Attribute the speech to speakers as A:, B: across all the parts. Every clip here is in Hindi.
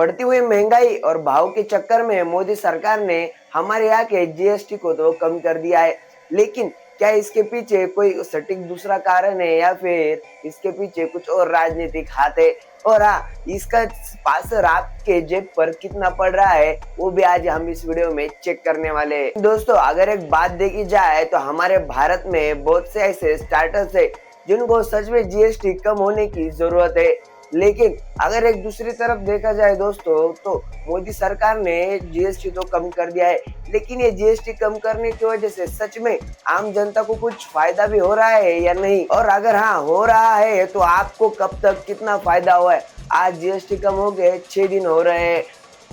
A: बढ़ती हुई महंगाई और भाव के चक्कर में मोदी सरकार ने हमारे यहाँ के जीएसटी को तो कम कर दिया है, लेकिन क्या इसके पीछे कोई सटीक दूसरा कारण है या फिर इसके पीछे कुछ और राजनीतिक हाथ है? और हाँ, इसका असर आपके जेब पर कितना पड़ रहा है वो भी आज हम इस वीडियो में चेक करने वाले हैं। दोस्तों, अगर एक बात देखी जाए तो हमारे भारत में बहुत से ऐसे स्टार्टअप्स है जिनको सच में जीएसटी कम होने की जरूरत है, लेकिन अगर एक दूसरी तरफ देखा जाए दोस्तों, तो मोदी सरकार ने जीएसटी तो कम कर दिया है, लेकिन ये जीएसटी कम करने की वजह से सच में आम जनता को कुछ फायदा भी हो रहा है या नहीं, और अगर हाँ हो रहा है तो आपको कब तक कितना फायदा हुआ है। आज जीएसटी कम हो गए 6 दिन हो रहे हैं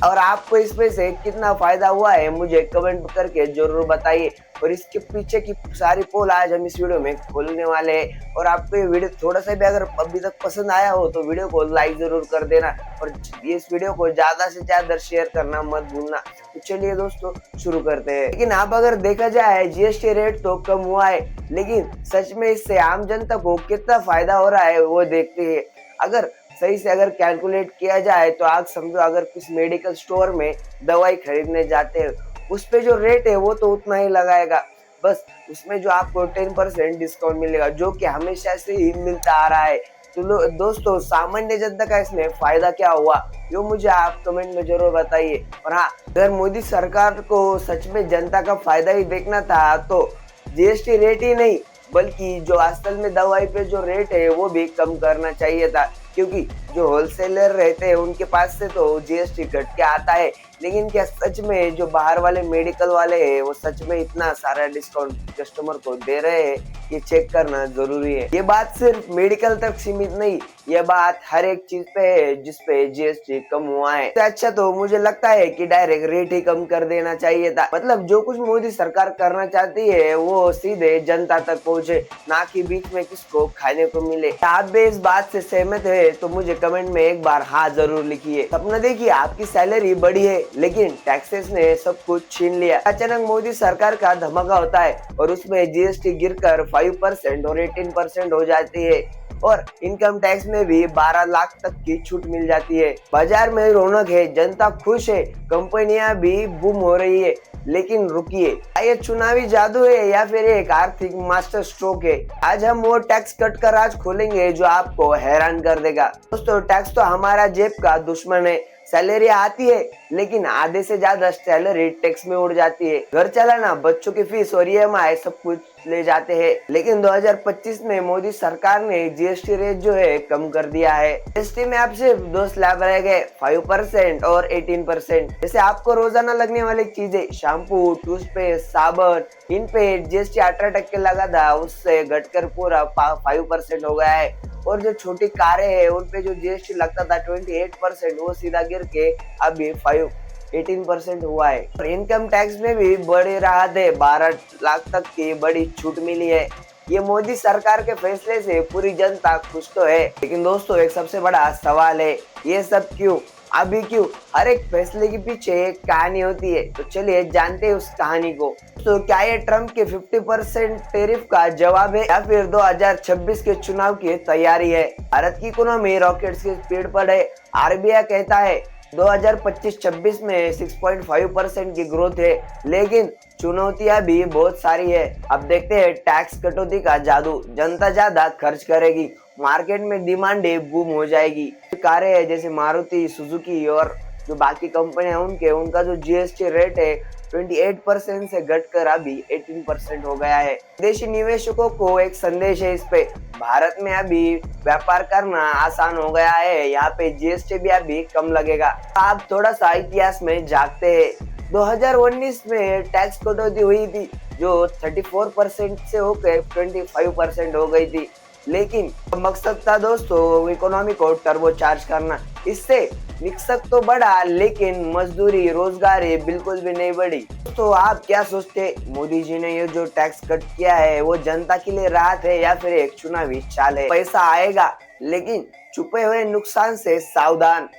A: और आपको इसमें से कितना फायदा हुआ है मुझे कमेंट करके जरूर बताइए। और इसके पीछे की सारी पोल आज हम इस वीडियो में खोलने वाले हैं। और आपको ये वीडियो थोड़ा सा भी अगर अभी तक पसंद आया हो तो वीडियो को लाइक जरूर कर देना और इस वीडियो को ज्यादा से ज्यादा शेयर करना मत भूलना। तो चलिए दोस्तों शुरू करते हैं। लेकिन आप अगर देखा जाए जीएसटी रेट तो कम हुआ है, लेकिन सच में इससे आम जनता को कितना फायदा हो रहा है वो देखते हैं। अगर सही से अगर कैलकुलेट किया जाए तो आप समझो, अगर किसी मेडिकल स्टोर में दवाई खरीदने जाते हैं उस पे जो रेट है वो तो उतना ही लगाएगा, बस उसमें जो आपको 10% डिस्काउंट मिलेगा जो कि हमेशा से ही मिलता आ रहा है। तो दोस्तों, सामान्य जनता का इसमें फायदा क्या हुआ यो मुझे आप कमेंट में जरूर बताइए। और हाँ, अगर मोदी सरकार को सच में जनता का फायदा ही देखना था तो जीएसटी रेट ही नहीं बल्कि जो असल में दवाई पे जो रेट है वो भी कम करना चाहिए था, क्योंकि जो होलसेलर रहते हैं उनके पास से तो जीएसटी कट के आता है, लेकिन क्या सच में जो बाहर वाले मेडिकल वाले हैं वो सच में इतना सारा डिस्काउंट कस्टमर को दे रहे हैं, ये चेक करना जरूरी है। ये बात सिर्फ मेडिकल तक सीमित नहीं, ये बात हर एक चीज पे है जिसपे जीएसटी कम हुआ है। तो अच्छा, तो मुझे लगता है कि डायरेक्ट रेट ही कम कर देना चाहिए था, मतलब जो कुछ मोदी सरकार करना चाहती है वो सीधे जनता तक पहुंचे, ना कि बीच में किसको खाने को मिले। आप भी इस बात से सहमत है तो मुझे कमेंट में एक बार हाँ जरूर लिखिए। सपना देखिए, आपकी सैलरी बढ़ी है लेकिन टैक्सेस ने सब कुछ छीन लिया। अचानक मोदी सरकार का धमाका होता है और उसमें जीएसटी गिरकर 5% और 18% हो जाती है और इनकम टैक्स में भी 12 लाख तक की छूट मिल जाती है। बाजार में रौनक है, जनता खुश है, कंपनियां भी बूम हो रही है। लेकिन रुकिए, ये चुनावी जादू है या फिर एक आर्थिक मास्टर स्ट्रोक है? आज हम वो टैक्स कट का राज खोलेंगे जो आपको हैरान कर देगा। दोस्तों, टैक्स तो हमारा जेब का दुश्मन है। सैलरी आती है लेकिन आधे से ज्यादा सैलरी टैक्स में उड़ जाती है। घर चलाना, बच्चों की फीस और ईएमआई सब कुछ ले जाते हैं। लेकिन 2025 में मोदी सरकार ने जीएसटी रेट जो है कम कर दिया है। जीएसटी में अब सिर्फ दो स्लैब रह गए, 5% और 18%। जैसे आपको रोजाना लगने वाली चीजें, शैम्पू, टूथपेस्ट, साबुन, इन पे जीएसटी 18% लगा था, उससे घटकर पूरा 5% हो गया है। और जो छोटी कारें हैं उन पे जो जीएसटी लगता था 28%, वो सीधा गिर के अभी 18% हुआ है। और इनकम टैक्स में भी बड़ी राहत है, 12 लाख तक की बड़ी छूट मिली है। ये मोदी सरकार के फैसले से पूरी जनता खुश तो है, लेकिन दोस्तों एक सबसे बड़ा सवाल है, ये सब क्यों, अभी क्यों? हर एक फैसले के पीछे एक कहानी होती है, तो चलिए जानते हैं उस कहानी को। तो क्या ये ट्रम्प के 50% टैरिफ का जवाब है या फिर 2026 के चुनाव की तैयारी है? भारत की इकोनॉमी रॉकेट्स की स्पीड पर है। आरबीआई कहता है 2025-26 में 6.5% की ग्रोथ है, लेकिन चुनौतियां भी बहुत सारी है। अब देखते हैं टैक्स कटौती का जादू। जनता ज्यादा खर्च करेगी, मार्केट में डिमांड बूम हो जाएगी। कारें है जैसे मारुति, सुजुकी और जो बाकी कंपनियां उनका जो जीएसटी रेट है 28% से घटकर अभी 18% हो गया है। विदेशी निवेशकों को एक संदेश है इस पे, भारत में अभी व्यापार करना आसान हो गया है, यहाँ पे जीएसटी भी अभी कम लगेगा। आप थोड़ा सा इतिहास में झांकते हैं। 2019 में टैक्स कटौती हुई थी जो 34% से होकर 25% हो गई थी, लेकिन मकसद था दोस्तों इकोनॉमी को टर्बो चार्ज करना। इससे निकसक तो बढ़ा लेकिन मजदूरी, रोजगारी बिल्कुल भी नहीं बढ़ी। तो आप क्या सोचते, मोदी जी ने ये जो टैक्स कट किया है वो जनता के लिए राहत है या फिर एक चुनावी चाल है? पैसा आएगा लेकिन छुपे हुए नुकसान से सावधान।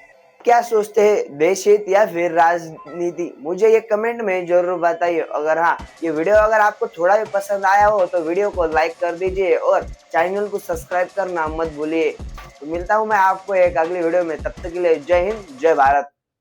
A: क्या सोचते हैं, देश हित या फिर राजनीति? मुझे ये कमेंट में जरूर बताइए। अगर हाँ, ये वीडियो अगर आपको थोड़ा भी पसंद आया हो तो वीडियो को लाइक कर दीजिए और चैनल को सब्सक्राइब करना मत भूलिए। तो मिलता हूँ मैं आपको एक अगली वीडियो में, तब तक के लिए जय हिंद, जय भारत।